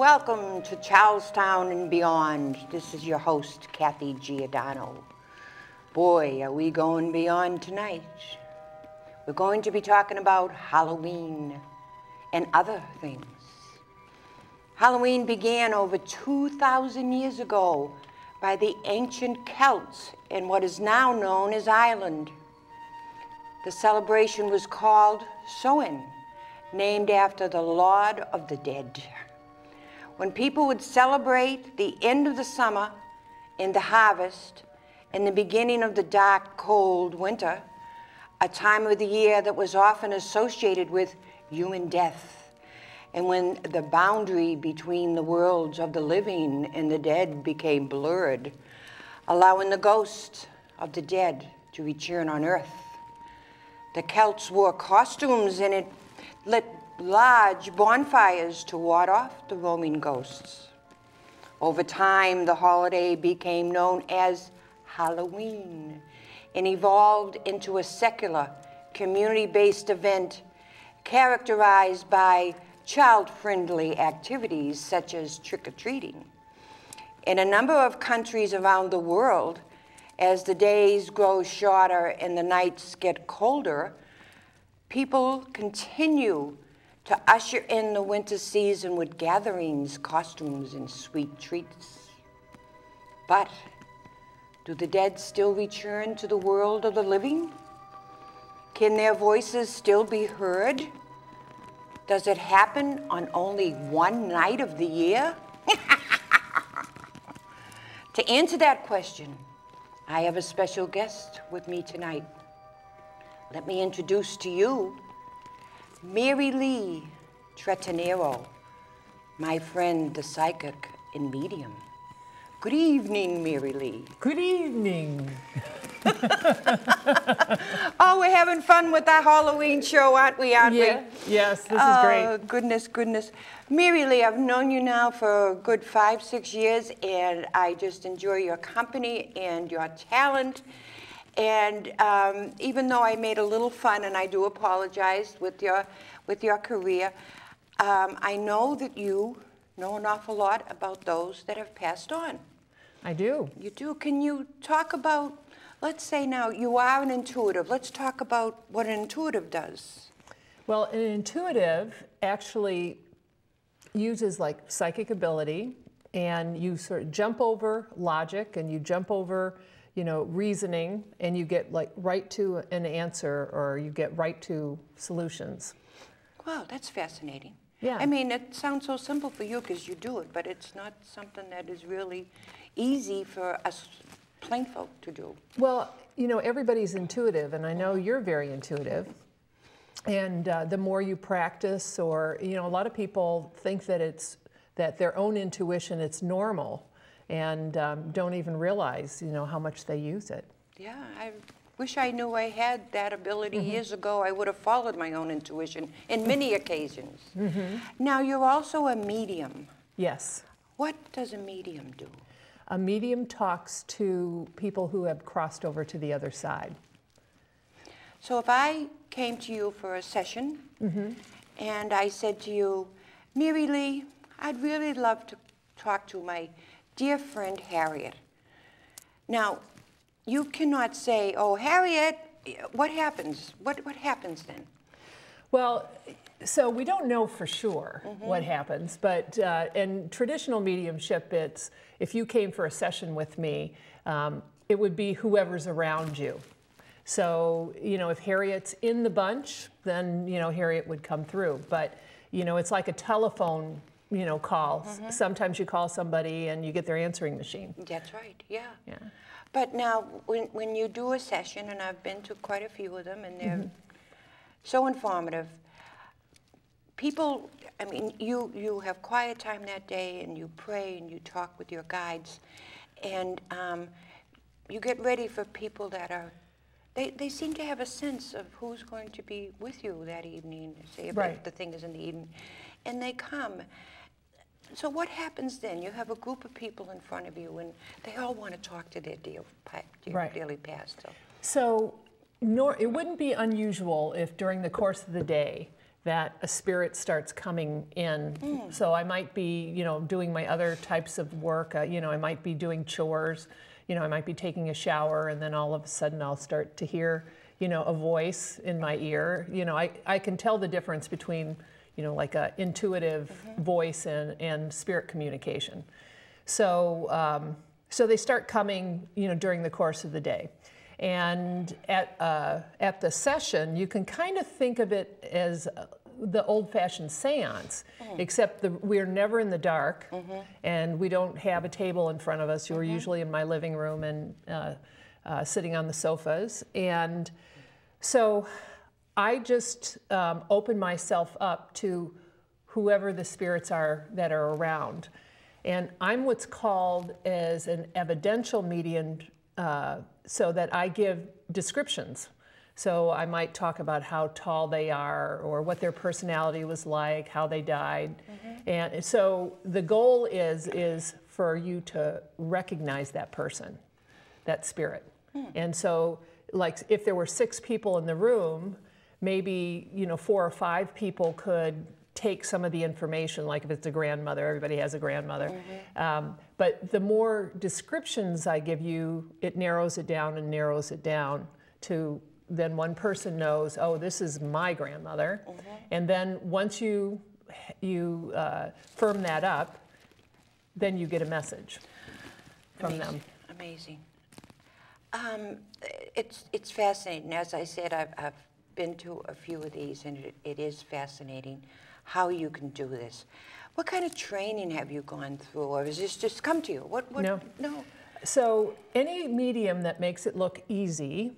Welcome to Charlestown and Beyond. This is your host, Kathy Giordano. Boy, are we going beyond tonight. We're going to be talking about Halloween and other things. Halloween began over 2,000 years ago by the ancient Celts in what is now known as Ireland. The celebration was called Samhain, named after the Lord of the Dead. When people would celebrate the end of the summer and the harvest and the beginning of the dark, cold winter, a time of the year that was often associated with human death, and when the boundary between the worlds of the living and the dead became blurred, allowing the ghosts of the dead to return on earth. The Celts wore costumes and it lit large bonfires to ward off the roaming ghosts. Over time, the holiday became known as Halloween and evolved into a secular, community-based event characterized by child-friendly activities such as trick-or-treating. In a number of countries around the world, as the days grow shorter and the nights get colder, people continue to usher in the winter season with gatherings, costumes, and sweet treats. But do the dead still return to the world of the living? Can their voices still be heard? Does it happen on only one night of the year? To answer that question, I have a special guest with me tonight. Let me introduce to you Marylee Tretternero, my friend, the psychic and medium. Good evening, Marylee. Good evening. Oh, we're having fun with our Halloween show, aren't we? Yes, this is great. Oh, goodness. Marylee, I've known you now for a good 5-6 years, and I just enjoy your company and your talent. And even though I made a little fun, and I do apologize with your career, I know that you know an awful lot about those that have passed on. I do. You do. Can you talk about, let's say now, you are an intuitive. Let's talk about what an intuitive does. Well, an intuitive actually uses like psychic ability, and you sort of jump over logic and you jump over reasoning, and you get like right to an answer, or you get right to solutions. Wow, that's fascinating. Yeah. I mean, it sounds so simple for you because you do it, but it's not something that is really easy for us plain folk to do. Well, everybody's intuitive, and I know you're very intuitive. And the more you practice, or, a lot of people think that their own intuition, it's normal, and don't even realize, how much they use it. Yeah, I wish I knew I had that ability years ago. I would have followed my own intuition in many occasions. Now, you're also a medium. Yes. What does a medium do? A medium talks to people who have crossed over to the other side. So if I came to you for a session and I said to you, Marylee, I'd really love to talk to my dear friend Harriet. Now, you cannot say, oh, Harriet, what happens? What happens then? Well, so we don't know for sure what happens, but in traditional mediumship, it's if you came for a session with me, it would be whoever's around you. So, if Harriet's in the bunch, then, Harriet would come through. But, it's like a telephone call. Sometimes you call somebody and you get their answering machine. That's right, yeah. But now, when you do a session, and I've been to quite a few of them, and they're so informative, people, I mean, you have quiet time that day, and you pray, and you talk with your guides, and you get ready for people that are, they seem to have a sense of who's going to be with you that evening, say if the thing is in the evening, and they come. So what happens then? You have a group of people in front of you, and they all want to talk to their dearly past. So it wouldn't be unusual if during the course of the day that a spirit starts coming in. So I might be, doing my other types of work. I might be doing chores. I might be taking a shower, and then all of a sudden I'll start to hear, a voice in my ear. I can tell the difference between, like a intuitive voice and spirit communication. So, so they start coming, during the course of the day. And at the session, you can kind of think of it as the old-fashioned seance, except we're never in the dark, and we don't have a table in front of us. You're usually in my living room and sitting on the sofas. And so I just open myself up to whoever the spirits are that are around. And I'm what's called as an evidential medium, so that I give descriptions. So I might talk about how tall they are, or what their personality was like, how they died. And so the goal is for you to recognize that person, that spirit. And so, like, if there were 6 people in the room, maybe 4 or 5 people could take some of the information, like if it's a grandmother, everybody has a grandmother. But the more descriptions I give you, it narrows it down and narrows it down to then one person knows, oh, this is my grandmother. And then once you firm that up, then you get a message from them. Amazing. It's fascinating. As I said, I've been to a few of these, and it is fascinating how you can do this. What kind of training have you gone through, or has this just come to you? What? No. No. So any medium that makes it look easy,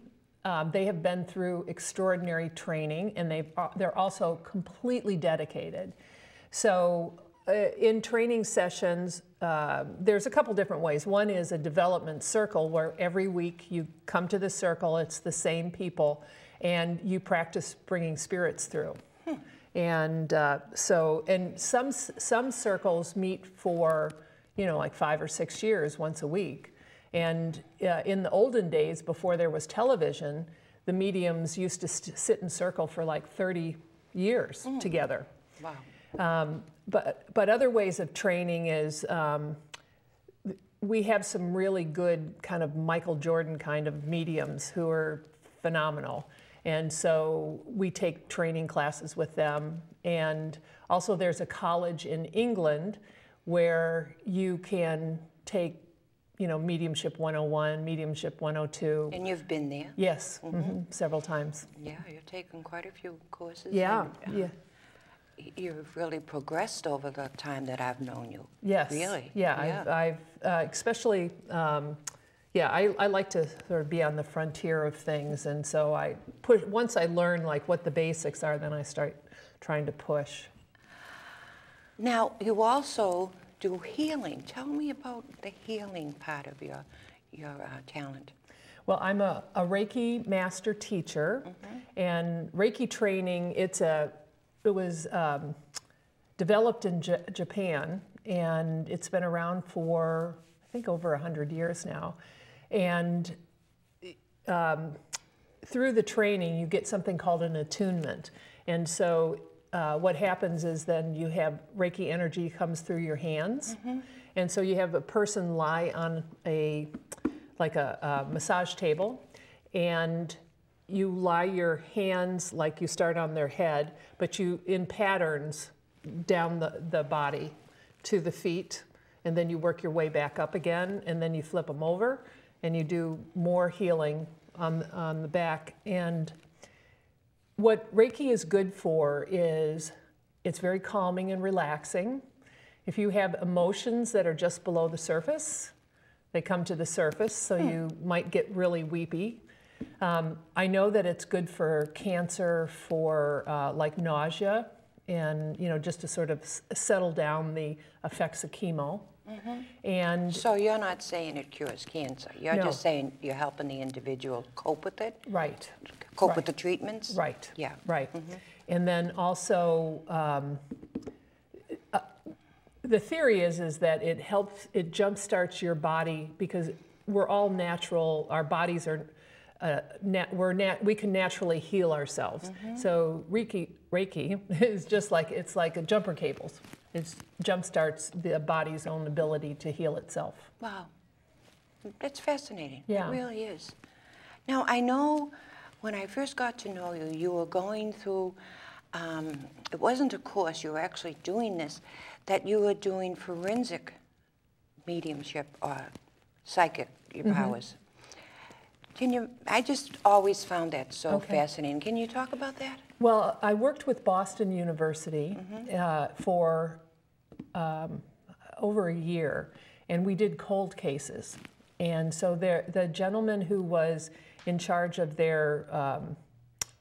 they have been through extraordinary training, and they're also completely dedicated. So in training sessions, there's a couple different ways. One is a development circle, where every week you come to the circle, it's the same people, and you practice bringing spirits through. And some circles meet for, like 5 or 6 years, once a week. And in the olden days, before there was television, the mediums used to sit in circle for like 30 years together. Wow. But other ways of training is, we have some really good kind of Michael Jordan kind of mediums who are phenomenal. And so we take training classes with them. And also there's a college in England where you can take, Mediumship 101, Mediumship 102. And you've been there? Yes, several times. Yeah, you've taken quite a few courses. Yeah, and, you've really progressed over the time that I've known you. Yes. Really? Yeah, I've especially, I like to sort of be on the frontier of things, and so once I learn like what the basics are, then I start trying to push. Now, you also do healing. Tell me about the healing part of your talent. Well, I'm a Reiki master teacher, and Reiki training, it was developed in Japan, and it's been around for, I think, over 100 years now. And through the training, you get something called an attunement. And so what happens is then you have Reiki energy comes through your hands. And so you have a person lie on a massage table, and you lie your hands like you start on their head, but you in patterns down the body to the feet, and then you work your way back up again, and then you flip them over, and you do more healing on the back. And what Reiki is good for is it's very calming and relaxing. If you have emotions that are just below the surface, they come to the surface, so you might get really weepy. I know that it's good for cancer, for like nausea, and just to sort of settle down the effects of chemo. And so you're not saying it cures cancer. You're just saying you're helping the individual cope with it. Right. Cope with the treatments. Right. Yeah. Right. And then also, the theory is that it helps, it jumpstarts your body, because we're all natural. Our bodies are, we can naturally heal ourselves. So Reiki Reiki is just like, it's like a jumper cables. It jumpstarts the body's own ability to heal itself. Wow. That's fascinating. Yeah. It really is. Now, I know when I first got to know you, you were going through, it wasn't a course, you were actually doing this, that you were doing forensic mediumship or psychic powers. Can you, I just always found that so fascinating. Can you talk about that? Well, I worked with Boston University for over a year, and we did cold cases. And so the gentleman who was in charge of their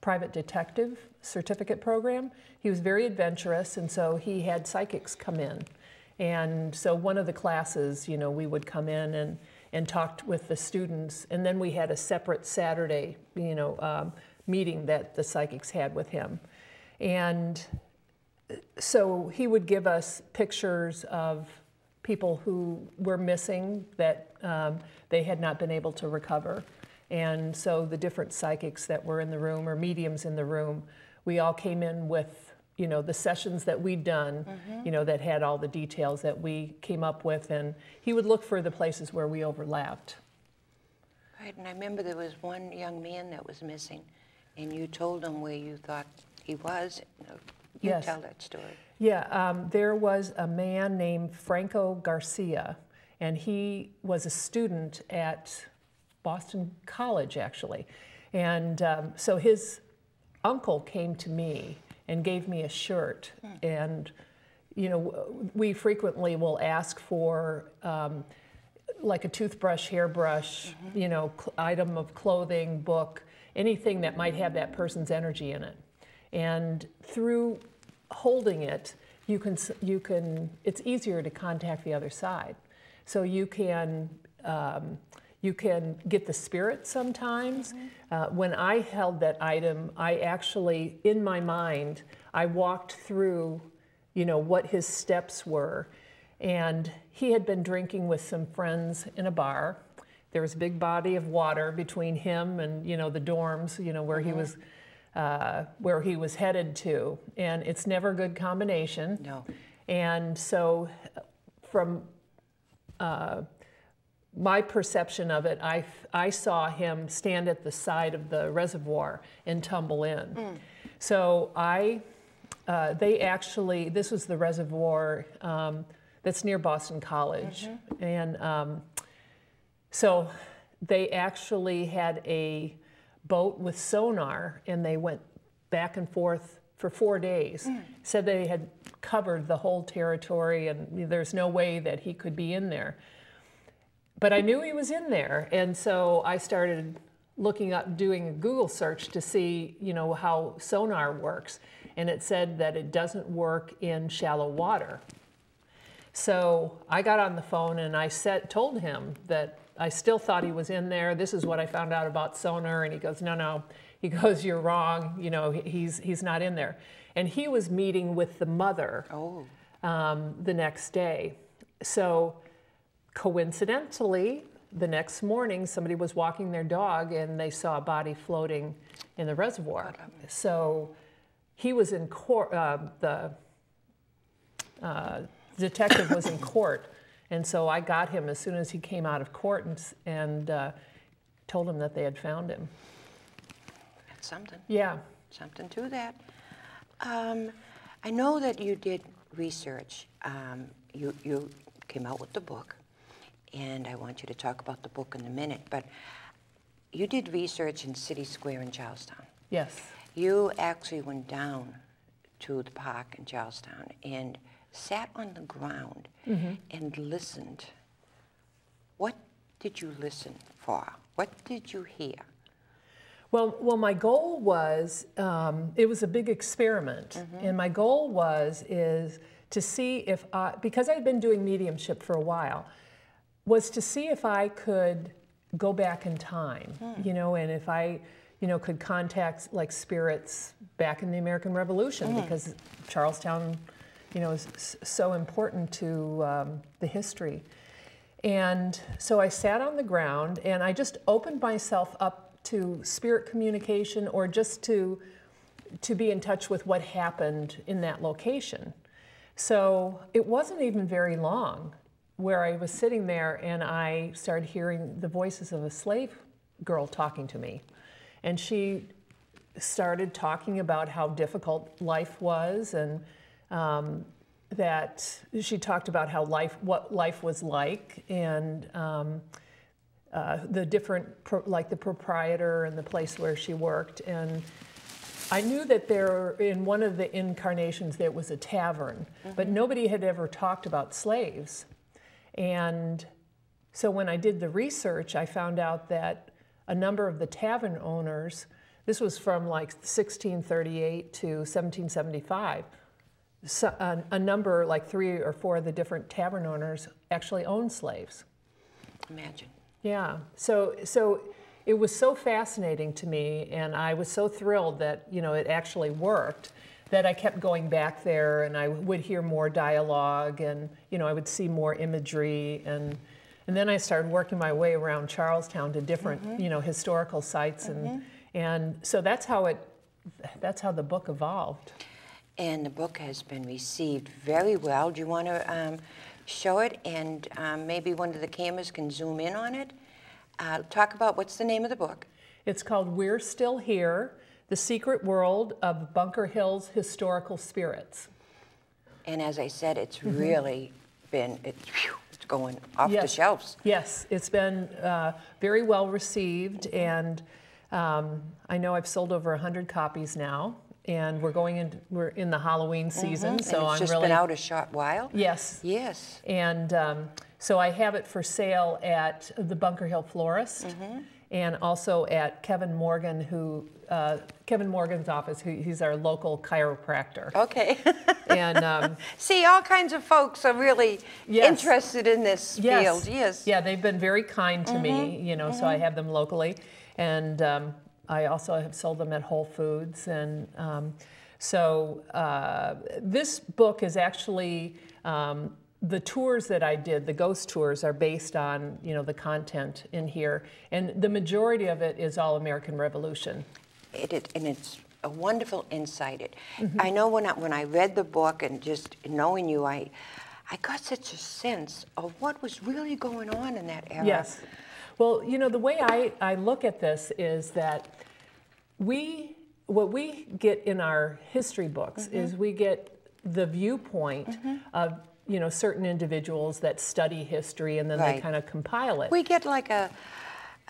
private detective certificate program, he was very adventurous, and so he had psychics come in. And so one of the classes, you know, we would come in and talked with the students, and then we had a separate Saturday, you know, meeting that the psychics had with him. And so he would give us pictures of people who were missing that they had not been able to recover. And so the different psychics that were in the room, or mediums in the room, we all came in with, you know, the sessions that we'd done, you know, that had all the details that we came up with, and he would look for the places where we overlapped. Right, and I remember there was one young man that was missing, and you told him where you thought he was. You Yes. tell that story. Yeah, there was a man named Franco Garcia, and he was a student at Boston College, actually. And so his uncle came to me and gave me a shirt. And, you know, we frequently will ask for like a toothbrush, hairbrush, you know, item of clothing, book, anything that might have that person's energy in it. And through holding it, you can, it's easier to contact the other side. So you can get the spirit sometimes. When I held that item, I actually, in my mind, I walked through, you know, what his steps were. And he had been drinking with some friends in a bar. There was a big body of water between him and, you know, the dorms, you know, where he was headed to. And it's never a good combination. No. And so from my perception of it, I saw him stand at the side of the reservoir and tumble in. So they actually, this was the reservoir that's near Boston College. And so they actually had a boat with sonar, and they went back and forth for 4 days. Said they had covered the whole territory, and there's no way that he could be in there. But I knew he was in there, and so I started looking up, doing a Google search to see, you know, how sonar works, and it said that it doesn't work in shallow water. So I got on the phone and I told him that I still thought he was in there. This is what I found out about sonar, and he goes, no. He goes, you're wrong. You know, he's not in there. And he was meeting with the mother the next day. So coincidentally, the next morning, somebody was walking their dog and they saw a body floating in the reservoir. So he was in court, the detective was in court, and so I got him as soon as he came out of court and told him that they had found him. That's something. Yeah. Something to that. I know that you did research. You came out with the book, and I want you to talk about the book in a minute, but you did research in City Square in Charlestown. Yes. You actually went down to the park in Charlestown and sat on the ground and listened. What did you listen for? What did you hear? Well, my goal was, it was a big experiment, and my goal is to see if because I had been doing mediumship for a while, was to see if I could go back in time, you know, and if I, you know, could contact like spirits back in the American Revolution, because Charlestown, you know, is so important to the history. And so I sat on the ground and I just opened myself up to spirit communication, or just to to be in touch with what happened in that location. So it wasn't even very long where I was sitting there and I started hearing the voices of a slave girl talking to me. And she started talking about how difficult life was, and that she talked about how what life was like, and the different, like the proprietor and the place where she worked. And I knew that in one of the incarnations there was a tavern, but nobody had ever talked about slaves. And so when I did the research, I found out that a number of the tavern owners, this was from like 1638 to 1775, so a number, like 3 or 4 of the different tavern owners actually owned slaves. Imagine. Yeah, so it was so fascinating to me, and I was so thrilled that, you know, it actually worked, that I kept going back there, and I would hear more dialogue, and, you know, I would see more imagery, and then I started working my way around Charlestown to different, you know, historical sites, and so that's how the book evolved. And the book has been received very well. Do you want to show it, and maybe one of the cameras can zoom in on it? Talk about, what's the name of the book? It's called We're Still Here, The Secret World of Bunker Hill's Historical Spirits. And as I said, it's really been, it's going off the shelves. Yes, it's been very well received, and I know I've sold over 100 copies now, and we're in the Halloween season, so and it's just been out a short while? Yes. Yes. And so I have it for sale at the Bunker Hill Florist, and also at Kevin Morgan, Kevin Morgan's office. He's our local chiropractor. Okay. And see, all kinds of folks are really interested in this field. Yes. Yeah, they've been very kind to me, you know, so I have them locally, and I also have sold them at Whole Foods, and so this book is actually the tours that I did, the ghost tours, are based on, you know, the content in here, and the majority of it is all American Revolution. And it's a wonderful insight. I know when I read the book, and just knowing you, I got such a sense of what was really going on in that era. Yes. Well, you know, the way I look at this is that what we get in our history books is we get the viewpoint of, you know, certain individuals that study history, and then they kind of compile it. We get like a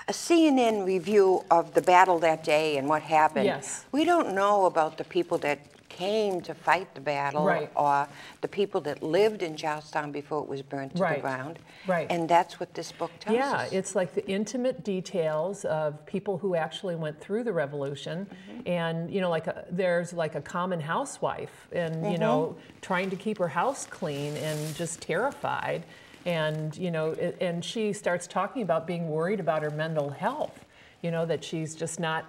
CNN review of the battle that day and what happened. Yes. We don't know about the people that came to fight the battle, or the people that lived in Charlestown before it was burnt to the ground. Right. And that's what this book tells us. Yeah, it's like the intimate details of people who actually went through the revolution, and, you know, like there's like a common housewife, and you know, trying to keep her house clean and just terrified, and, you know, and she starts talking about being worried about her mental health, you know, that she's just not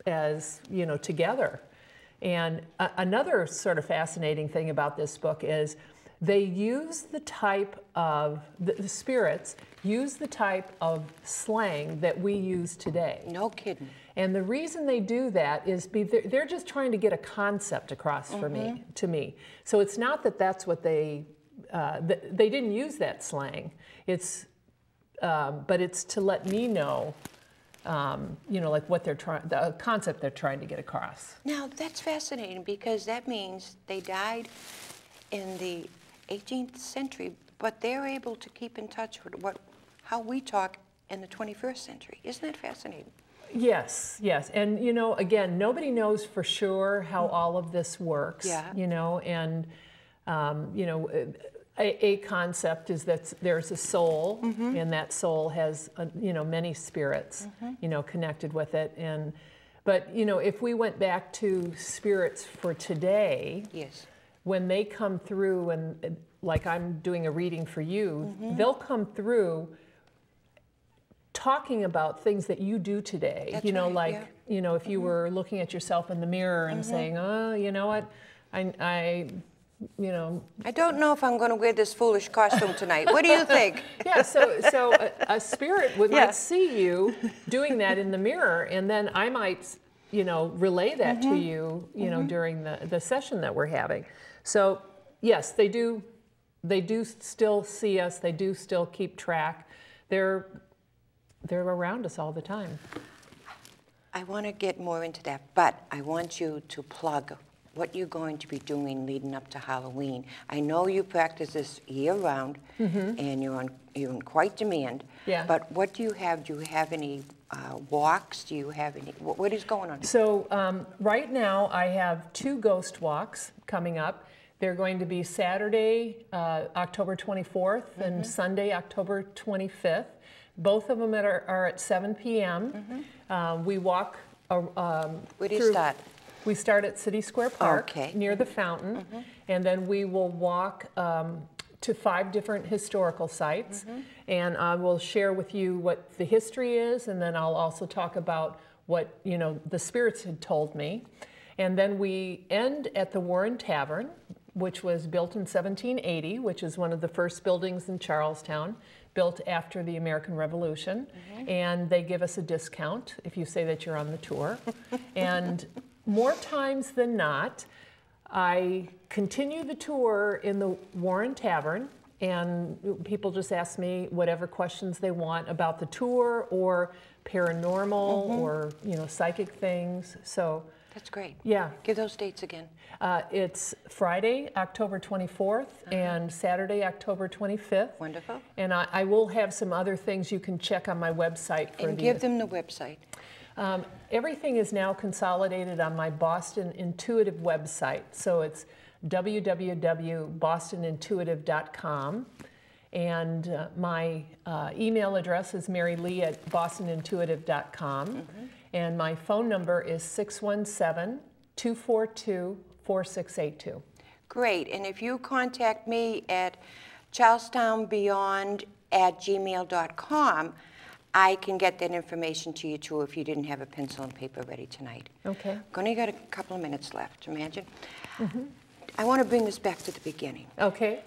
as, you know, together. And another sort of fascinating thing about this book is they use the type of, the spirits use the type of slang that we use today. No kidding. And the reason they do that is they're just trying to get a concept across to me. So it's not that that's what they didn't use that slang. It's, but it's to let me know, you know, like what the concept they're trying to get across. Now, that's fascinating, because that means they died in the 18th century, but they're able to keep in touch with how we talk in the 21st century. Isn't that fascinating? Yes, yes. And, you know, again, nobody knows for sure how all of this works, you know, and, you know, a concept is that there's a soul, and that soul has, you know, many spirits, you know, connected with it. And, but, you know, if we went back to spirits for today, when they come through, and like I'm doing a reading for you, they'll come through talking about things that you do today. That's you know, right, like, you know, if you were looking at yourself in the mirror and saying, oh, you know what, you know, I don't know if I'm going to wear this foolish costume tonight. What do you think? Yeah, so a spirit might see you doing that in the mirror, and then I might relay that to you, during the session that we're having. So yes, they do still see us. They do still keep track. They're around us all the time. I want to get more into that, but I want you to plug what you're going to be doing leading up to Halloween. I know you practice this year-round, and you're in quite demand. Yeah. But what do you have? Do you have any walks? Do you have any? What is going on? So right now I have 2 ghost walks coming up. They're going to be Saturday, October 24th, and Sunday, October 25th. Both of them are at 7 p.m. We walk. Where do you start? We start at City Square Park, near the fountain, and then we will walk to 5 different historical sites, and I will share with you what the history is, and then I'll also talk about what the spirits had told me. And then we end at the Warren Tavern, which was built in 1780, which is one of the first buildings in Charlestown, built after the American Revolution, and they give us a discount if you say that you're on the tour. And more times than not, I continue the tour in the Warren Tavern, and people just ask me whatever questions they want about the tour or paranormal or psychic things. So that's great. Yeah. Give those dates again. It's Friday, October 24th, and Saturday, October 25th. Wonderful. And I will have some other things you can check on my website. And give them the website. Everything is now consolidated on my Boston Intuitive website. So it's www.bostonintuitive.com. And my email address is marylee@bostonintuitive.com. And my phone number is 617-242-4682. Great. And if you contact me at charlestownbeyond@gmail.com, I can get that information to you too if you didn't have a pencil and paper ready tonight. Okay. Only got a couple of minutes left, imagine. I want to bring this back to the beginning. Okay.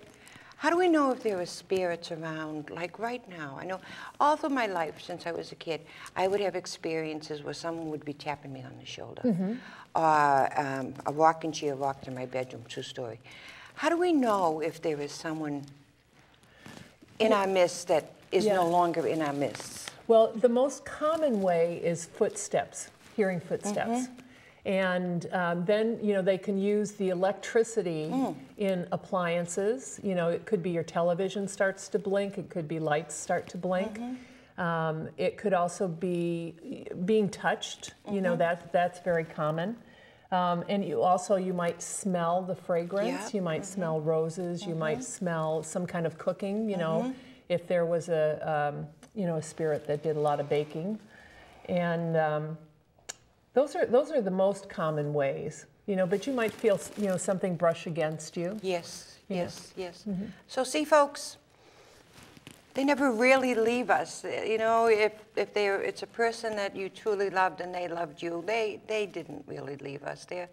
How do we know if there are spirits around, like right now? I know all through my life, since I was a kid, I would have experiences where someone would be tapping me on the shoulder. Or a rocking chair rocked in my bedroom, 2-story. How do we know if there is someone in our midst that is no longer in our midst? Well, the most common way is footsteps, hearing footsteps. And then, they can use the electricity in appliances. It could be your television starts to blink. It could be lights start to blink. It could also be being touched. That's very common. And you might smell the fragrance. You might smell roses. You might smell some kind of cooking, if there was a spirit that did a lot of baking. And those are the most common ways, but you might feel, something brush against you. Yes. So see, folks, they never really leave us. If it's a person that you truly loved and they loved you, they didn't really leave us. They're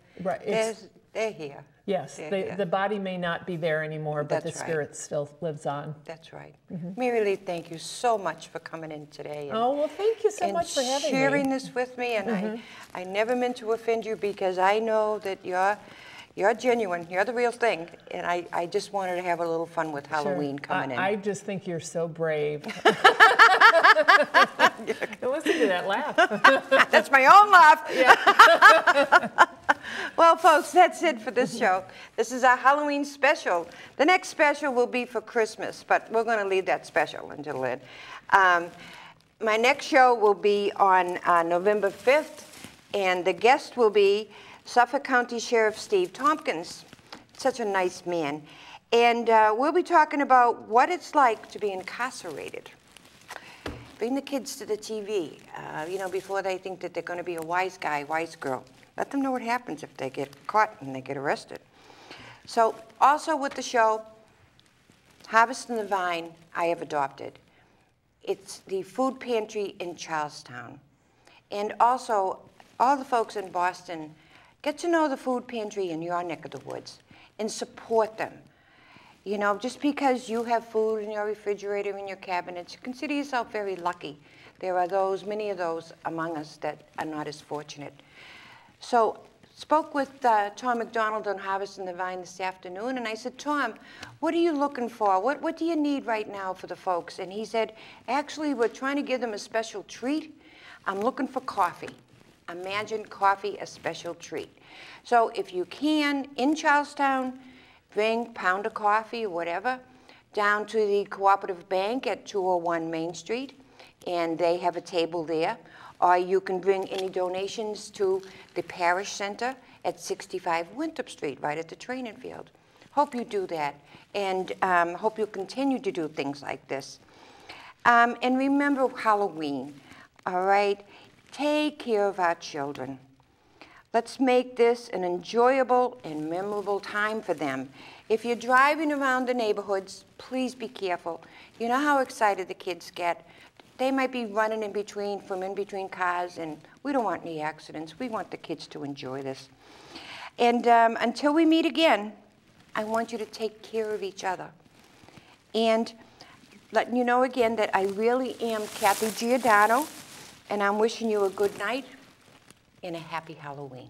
here. Yes, the body may not be there anymore, but the spirit still lives on. That's right. Marylee, thank you so much for coming in today. Well, thank you so much for having me. Sharing this with me, and I never meant to offend you because I know that you're genuine, you're the real thing, and I just wanted to have a little fun with Halloween coming in. I just think you're so brave. Listen to that laugh. That's my own laugh. Yeah. Well, folks, that's it for this show. This is our Halloween special. The next special will be for Christmas, but we're going to leave that special until then. My next show will be on November 5th, and the guest will be Suffolk County Sheriff Steve Tompkins. Such a nice man. And we'll be talking about what it's like to be incarcerated. Bring the kids to the TV, before they think that they're going to be a wise guy, wise girl. Let them know what happens if they get caught and they get arrested. So also with the show, Harvesting the Vine, I have adopted. It's the food pantry in Charlestown. And also, all the folks in Boston, get to know the food pantry in your neck of the woods and support them. Just because you have food in your refrigerator, in your cabinets, consider yourself very lucky. There are many of those among us that are not as fortunate. So spoke with Tom McDonald on Harvest in the Vine this afternoon, and I said, Tom, what are you looking for? What do you need right now for the folks? And he said, actually, we're trying to give them a special treat. I'm looking for coffee. Imagine coffee, a special treat. So if you can, in Charlestown, bring a pound of coffee or whatever down to the Cooperative Bank at 201 Main Street, and they have a table there. Or you can bring any donations to the Parish Center at 65 Winthrop Street, right at the training field. Hope you do that, and hope you'll continue to do things like this. And remember Halloween, all right? Take care of our children. Let's make this an enjoyable and memorable time for them. If you're driving around the neighborhoods, please be careful. You know how excited the kids get. They might be running from in between cars, and we don't want any accidents. We want the kids to enjoy this. And until we meet again, I want you to take care of each other. And letting you know again that I really am Kathy Giordano, and I'm wishing you a good night and a happy Halloween.